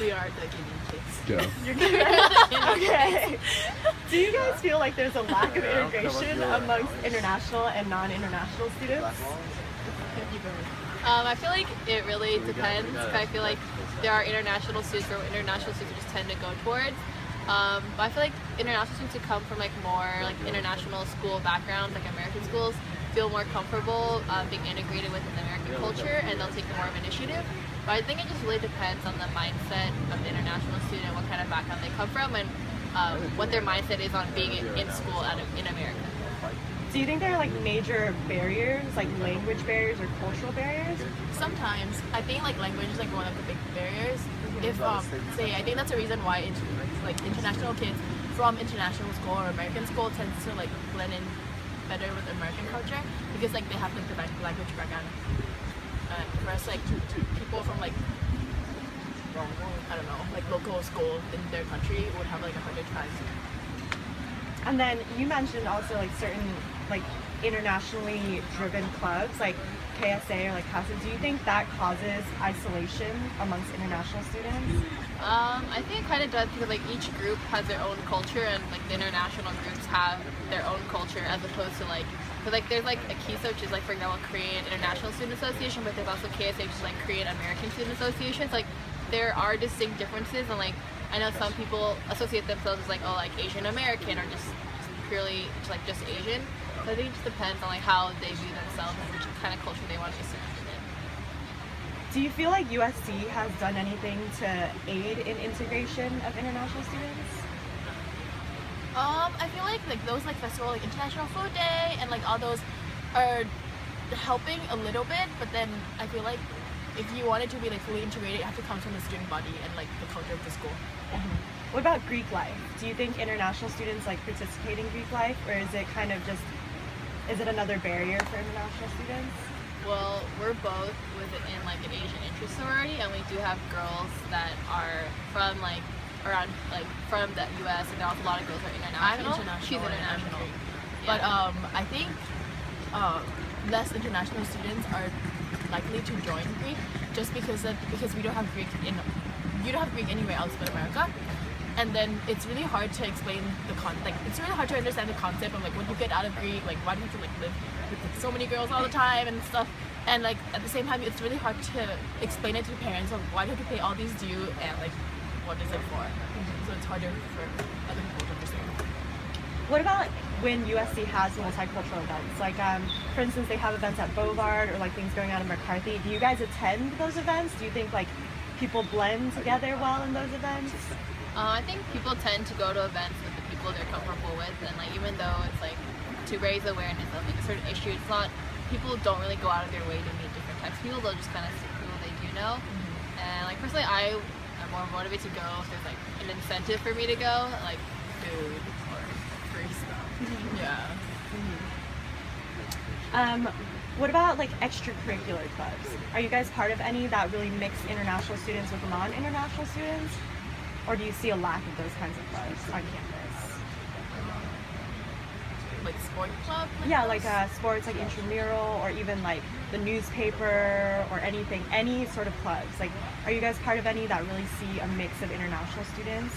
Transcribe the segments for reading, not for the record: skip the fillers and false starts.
We are the guinea pigs. Yeah. You're good. Okay. Do you guys feel like there's a lack of integration amongst international and non-international students? I feel like it really depends. I feel like there are international students where international students just tend to go towards. But I feel like international students who come from like more like international school backgrounds, like American schools, feel more comfortable being integrated within the American culture, and they'll take more of initiative. But I think it just really depends on the mindset of the international student, what kind of background they come from, and what their mindset is on being in school in America. Do you think there are like major barriers, like language barriers or cultural barriers? Sometimes I think like language is like one of the big barriers. If say I think that's the reason why like international kids from international school or American school tends to like blend in better with American culture, because like they have like, the language background. Whereas like people from like I don't know, like local school in their country would have like 100 times. And then you mentioned also like certain like internationally driven clubs like KSA or like CASA. Do you think that causes isolation amongst international students? I think it kind of does, because like each group has their own culture, and like the international groups have their own culture, as opposed to like, because like there's like a KISA, which is like, for example, Korean International Student Association, but there's also KSA, which is like Korean American Student Association. So, like there are distinct differences, and like I know some people associate themselves as like, oh, like Asian American, or just purely just Asian. So I think it just depends on like how they view themselves and which kind of culture they want to be surrounded in. Do you feel like USC has done anything to aid in integration of international students? I feel like those like festival like International Food Day and like all those are helping a little bit, but then I feel like if you wanted to be like fully integrated, you have to come from the student body and like the culture of the school. What about Greek life? Do you think international students like participate in Greek life, or is it kind of just, is it another barrier for international students? Well, we're both within like an Asian interest sorority, and we do have girls that are from like around like from the U.S. and there are also a lot of girls who are international. I'm international. She's international. But I think less international students are likely to join Greek just because we don't have Greek you don't have Greek anywhere else but America. And then it's really hard to explain it's really hard to understand the concept of like what you get out of Greek, like why do you have to like live with like, so many girls all the time and stuff. And like at the same time, it's really hard to explain it to the parents of why do you have to pay all these due and like what is it for. So it's harder for other people to understand. What about when USC has multicultural events? Like, for instance, they have events at Bovard or like things going on in McCarthy. Do you guys attend those events? Do you think like people blend together well in those events? I think people tend to go to events with the people they're comfortable with, and like even though it's like to raise awareness of like a certain issue, it's not, people don't really go out of their way to meet different types of people. They'll just kind of see people they do know. And like personally, I'm more motivated to go if there's like an incentive for me to go, like food or free stuff. Yeah. What about like extracurricular clubs? Are you guys part of any that really mix international students with non-international students? Or do you see a lack of those kinds of clubs on campus? Like sport club? Yeah, like sports, like intramural, or even like the newspaper or anything, any sort of clubs. Like, are you guys part of any that really see a mix of international students?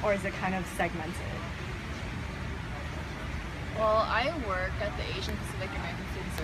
Or is it kind of segmented? Well, I work at the Asian Pacific American Student